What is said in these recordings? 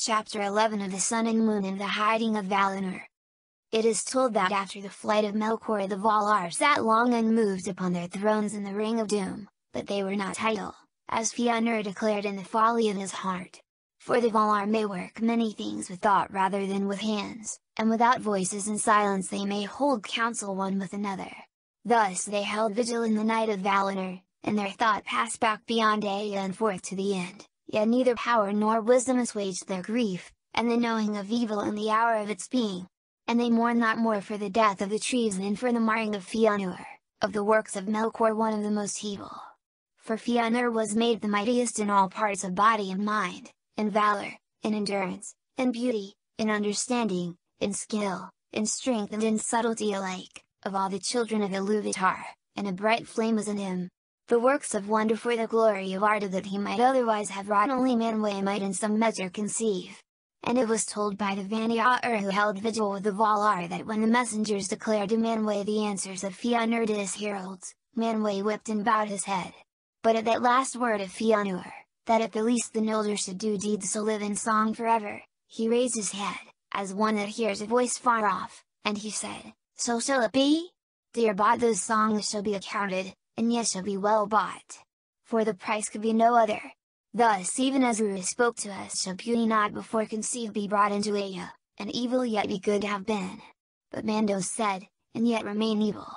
Chapter 11 of the Sun and Moon and the Hiding of Valinor. It is told that after the flight of Melkor the Valar sat long unmoved upon their thrones in the Ring of Doom, but they were not idle, as Fëanor declared in the folly of his heart. For the Valar may work many things with thought rather than with hands, and without voices and silence they may hold counsel one with another. Thus they held vigil in the night of Valinor, and their thought passed back beyond Ea and forth to the end. Yet neither power nor wisdom assuaged their grief, and the knowing of evil in the hour of its being. And they mourned not more for the death of the trees than for the marring of Fëanor, of the works of Melkor one of the most evil. For Fëanor was made the mightiest in all parts of body and mind, in valor, in endurance, in beauty, in understanding, in skill, in strength and in subtlety alike, of all the children of Iluvatar, and a bright flame was in him. The works of wonder for the glory of Arda that he might otherwise have wrought only Manwë might in some measure conceive. And it was told by the Vanir who held vigil with the Valar that when the messengers declared to Manwë the answers of Fëanor to his heralds, Manwë whipped and bowed his head. But at that last word of Fëanor, that at the least the Noldor should do deeds to live in song forever, he raised his head, as one that hears a voice far off, and he said, "So shall it be? Dear bought those songs shall be accounted, and yet shall be well bought. For the price could be no other. Thus even as Uru spoke to us shall beauty not before conceived be brought into Ea, and evil yet be good to have been. But Mandos said, and yet remain evil.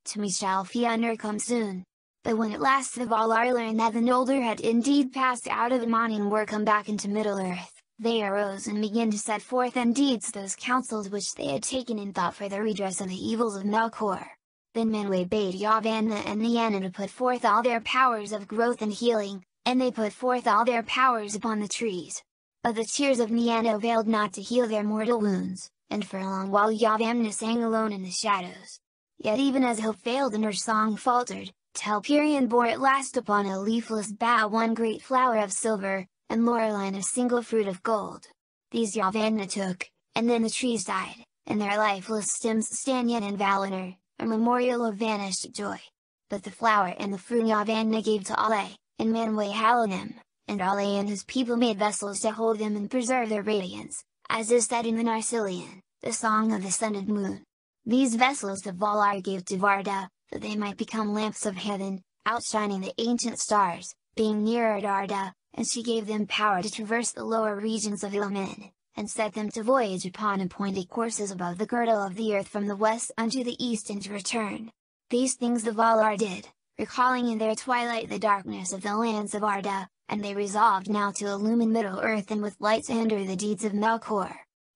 To me shall Fëanor come soon." But when at last the Valar learned that the Noldor had indeed passed out of Emon and were come back into Middle-earth, they arose and began to set forth in deeds those counsels which they had taken in thought for the redress of the evils of Melkor. Then Manwë bade Yavanna and Nianna to put forth all their powers of growth and healing, and they put forth all their powers upon the trees. But the tears of Nianna availed not to heal their mortal wounds, and for a long while Yavanna sang alone in the shadows. Yet even as hope failed and her song faltered, Telperion bore at last upon a leafless bough one great flower of silver, and Lorelei a single fruit of gold. These Yavanna took, and then the trees died, and their lifeless stems stand yet in Valinor, a memorial of vanished joy. But the flower and the fruit Yavanna gave to Ale, and Manwë hallowed them, and Ale and his people made vessels to hold them and preserve their radiance, as is said in the Silmarillion, the Song of the Sun and Moon. These vessels the Valar gave to Varda, that they might become lamps of heaven, outshining the ancient stars, being nearer to Arda, and she gave them power to traverse the lower regions of Ilmen, and set them to voyage upon appointed courses above the girdle of the earth from the west unto the east and to return. These things the Valar did, recalling in their twilight the darkness of the lands of Arda, and they resolved now to illumine Middle-earth and with light to hinder the deeds of Melkor.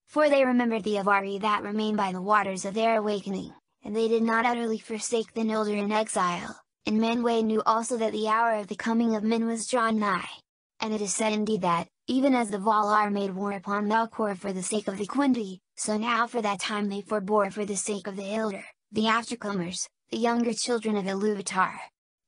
For they remembered the Avari that remained by the waters of their awakening, and they did not utterly forsake the Noldor in exile, and Manwë knew also that the hour of the coming of men was drawn nigh. And it is said indeed that, even as the Valar made war upon Melkor for the sake of the Quindi, so now for that time they forbore for the sake of the Eldar, the aftercomers, the younger children of Iluvatar.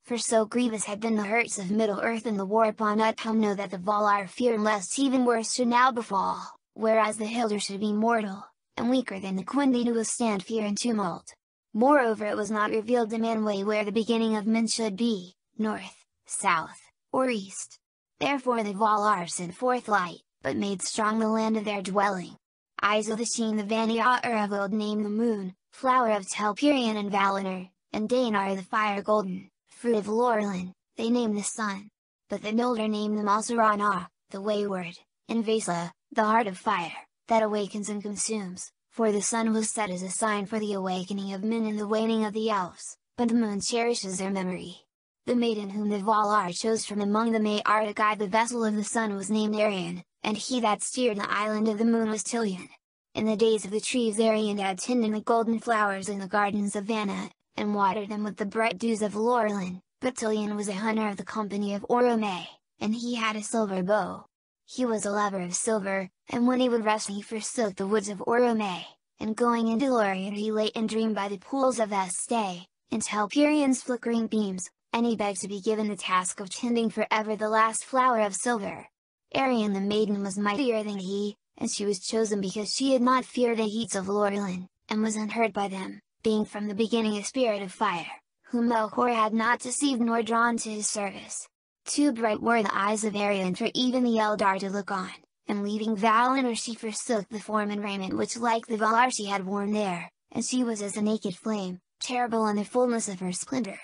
For so grievous had been the hurts of Middle-earth in the war upon Utumno that the Valar feared lest even worse should now befall, whereas the Eldar should be mortal, and weaker than the Quindi to withstand fear and tumult. Moreover it was not revealed to Manwë where the beginning of men should be, north, south, or east. Therefore the Valar sent forth light, but made strong the land of their dwelling. Isle-the-Sheen the Vanir of old named the moon, flower of Telperion and Valinor, and Danar the fire golden, fruit of Lorelei, they named the sun. But the Noldor named them also Rana, the wayward, and Vaisla, the heart of fire, that awakens and consumes, for the sun was set as a sign for the awakening of men and the waning of the elves, but the moon cherishes their memory. The maiden whom the Valar chose from among the Maiar to guide the vessel of the sun was named Arion, and he that steered the island of the moon was Tilion. In the days of the trees Arion had tended the golden flowers in the gardens of Vanna, and watered them with the bright dews of Lorelei, but Tilion was a hunter of the company of Orome, and he had a silver bow. He was a lover of silver, and when he would rest he forsook the woods of Orome, and going into Lorien he lay and dreamed by the pools of Estay, in Telperion's flickering beams, and he begged to be given the task of tending forever the last flower of silver. Arion the maiden was mightier than he, and she was chosen because she had not feared the heats of Lorelei, and was unhurt by them, being from the beginning a spirit of fire, whom Melkor had not deceived nor drawn to his service. Too bright were the eyes of Arion for even the Eldar to look on, and leaving Valinor she forsook the form and raiment which like the Valar she had worn there, and she was as a naked flame, terrible in the fullness of her splendor.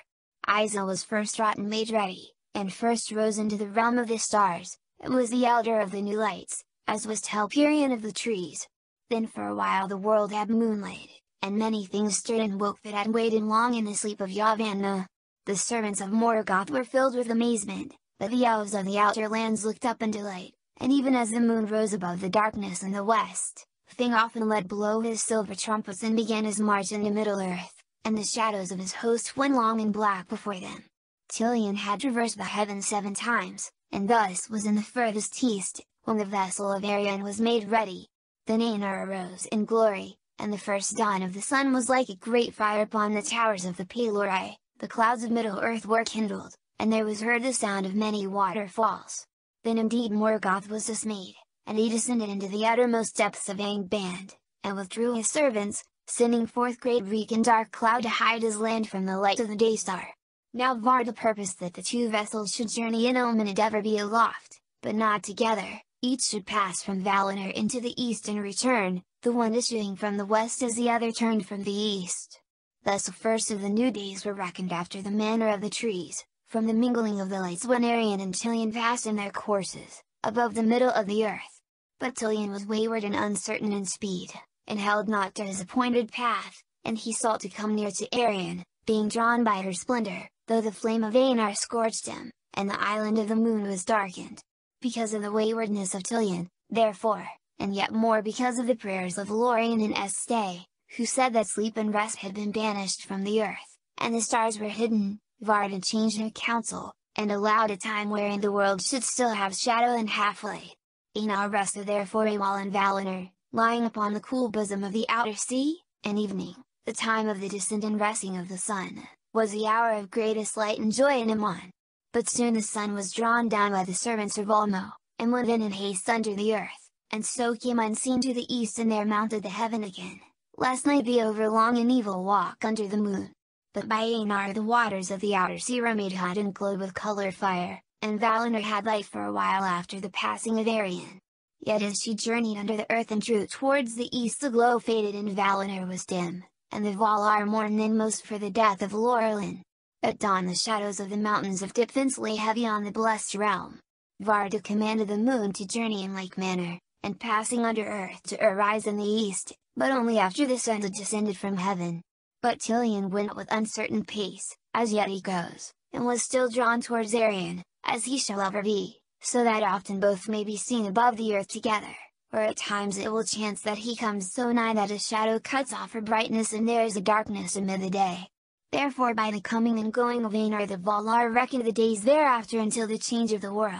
Isa was first wrought and made ready, and first rose into the realm of the stars, and was the elder of the new lights, as was Telperion of the trees. Then for a while the world had moonlight, and many things stirred and woke that had waited long in the sleep of Yavanna. The servants of Morgoth were filled with amazement, but the elves of the outer lands looked up in delight, and even as the moon rose above the darkness in the west, Thingolfin let blow his silver trumpets and began his march into Middle-earth, and the shadows of his host went long and black before them. Tilion had traversed the heavens 7 times, and thus was in the furthest east, when the vessel of Arion was made ready. Then Aenir arose in glory, and the first dawn of the sun was like a great fire upon the towers of the Pelori. The clouds of Middle-earth were kindled, and there was heard the sound of many waterfalls. Then indeed Morgoth was dismayed, and he descended into the uttermost depths of Angband, and withdrew his servants, sending forth great reek and dark cloud to hide his land from the light of the day-star. Now Varda purposed that the 2 vessels should journey in Omen and ever be aloft, but not together. Each should pass from Valinor into the east and return, the one issuing from the west as the other turned from the east. Thus the first of the new days were reckoned after the manner of the trees, from the mingling of the lights when Arion and Tilion passed in their courses, above the middle of the earth. But Tilion was wayward and uncertain in speed, and held not to his appointed path, and he sought to come near to Arion, being drawn by her splendor, though the flame of Aenir scorched him, and the island of the moon was darkened. Because of the waywardness of Tilion, therefore, and yet more because of the prayers of Lorien and Este, who said that sleep and rest had been banished from the earth, and the stars were hidden, Varda changed her counsel, and allowed a time wherein the world should still have shadow and half-light. Aenir rested therefore a while in Valinor, lying upon the cool bosom of the outer sea, and evening, the time of the descent and resting of the sun, was the hour of greatest light and joy in Aemon. But soon the sun was drawn down by the servants of Ulmo, and went in haste under the earth, and so came unseen to the east and there mounted the heaven again, lest night be over long and evil walk under the moon. But by Aenir the waters of the outer sea were made hot and glowed with colored fire, and Valinor had light for a while after the passing of Arion. Yet as she journeyed under the earth and drew towards the east the glow faded and Valinor was dim, and the Valar mourned then most for the death of Lorelin. At dawn the shadows of the mountains of Dipfins lay heavy on the blessed realm. Varda commanded the moon to journey in like manner, and passing under earth to arise in the east, but only after the sun had descended from heaven. But Tilion went with uncertain pace, as yet he goes, and was still drawn towards Arion, as he shall ever be, so that often both may be seen above the earth together, or at times it will chance that he comes so nigh that a shadow cuts off her brightness and there is a darkness amid the day. Therefore by the coming and going of Aenir the Valar reckoned the days thereafter until the change of the world.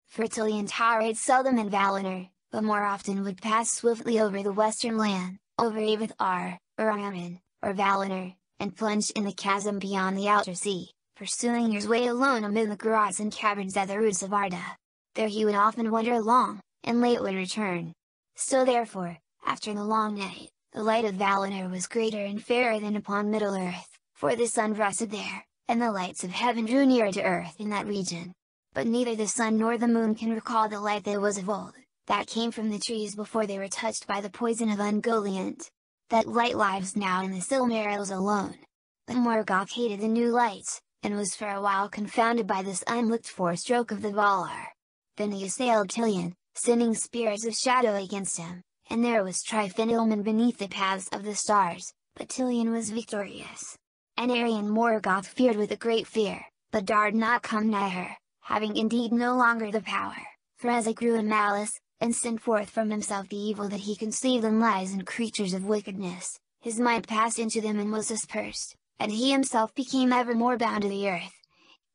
For Tilion tolerated seldom in Valinor, but more often would pass swiftly over the western land, over Avethar, or Aman, or Valinor, and plunge in the chasm beyond the outer sea, pursuing his way alone amid the grass and caverns at the roots of Arda. There he would often wander long, and late would return. So therefore, after the long night, the light of Valinor was greater and fairer than upon Middle-earth, for the sun rested there, and the lights of heaven drew nearer to earth in that region. But neither the sun nor the moon can recall the light that was of old, that came from the trees before they were touched by the poison of Ungoliant. That light lives now in the Silmarils alone. But Morgoth hated the new lights, and was for a while confounded by this unlooked-for stroke of the Valar. Then he assailed Tilion, sending spirits of shadow against him, and there was strife in Ilmen beneath the paths of the stars, but Tilion was victorious. And Arion Morgoth feared with a great fear, but dared not come nigh her, having indeed no longer the power, for as he grew in malice, and sent forth from himself the evil that he conceived in lies and creatures of wickedness, his mind passed into them and was dispersed, and he himself became ever more bound to the earth.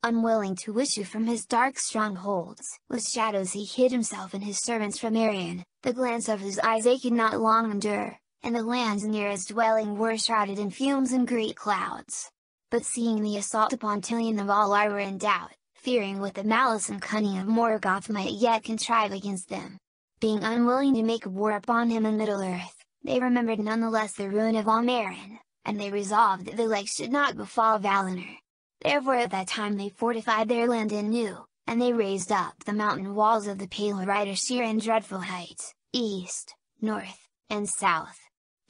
Unwilling to issue from his dark strongholds, with shadows he hid himself and his servants from Arion, the glance of whose eyes they could not long endure, and the lands near his dwelling were shrouded in fumes and great clouds. But seeing the assault upon Tilion the Valar were in doubt, fearing what the malice and cunning of Morgoth might yet contrive against them. Being unwilling to make war upon him in Middle-earth, they remembered none the less the ruin of Almarin, and they resolved that the like should not befall Valinor. Therefore at that time they fortified their land anew, and they raised up the mountain walls of the Pale sheer and dreadful heights, east, north, and south.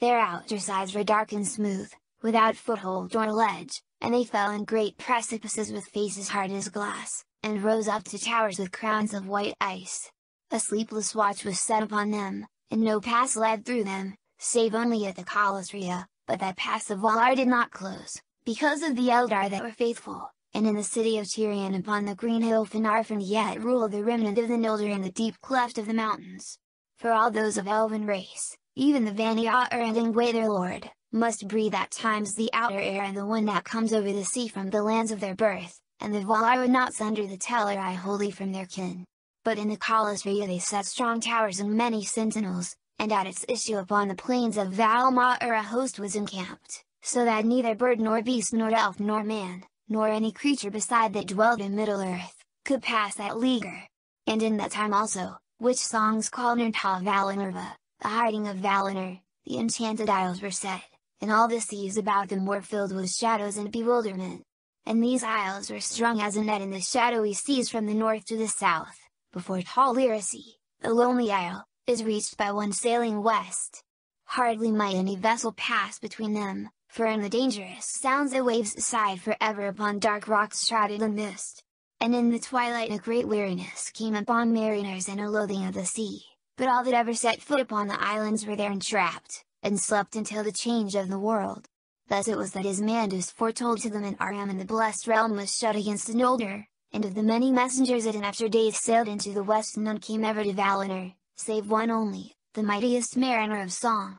Their outer sides were dark and smooth, without foothold or ledge, and they fell in great precipices with faces hard as glass, and rose up to towers with crowns of white ice. A sleepless watch was set upon them, and no pass led through them, save only at the Calasria, but that pass of Valar did not close, because of the Eldar that were faithful, and in the city of Tirion upon the green hill Finarfin yet ruled the remnant of the Noldor in the deep cleft of the mountains. For all those of elven race, even the Vanyar and Ingwe their lord, must breathe at times the outer air and the wind that comes over the sea from the lands of their birth, and the Valar would not sunder the Teleri wholly from their kin. But in the Calasria they set strong towers and many sentinels, and at its issue upon the plains of Valmar a host was encamped, so that neither bird nor beast nor elf nor man, nor any creature beside that dwelled in Middle-earth, could pass that leaguer. And in that time also, which songs call Nirnta Valinorva, the hiding of Valinor, the enchanted isles were set, and all the seas about them were filled with shadows and bewilderment. And these isles were strung as a net in the shadowy seas from the north to the south, before Tall Liracy, the lonely isle, is reached by one sailing west. Hardly might any vessel pass between them, for in the dangerous sounds the waves sighed forever upon dark rocks shrouded in mist. And in the twilight a great weariness came upon mariners and a loathing of the sea, but all that ever set foot upon the islands were there entrapped, and slept until the change of the world. Thus it was that Ismandus foretold to them in Aram and the blessed realm was shut against Noldor, and of the many messengers that in after days sailed into the west none came ever to Valinor, save one only, the mightiest mariner of song,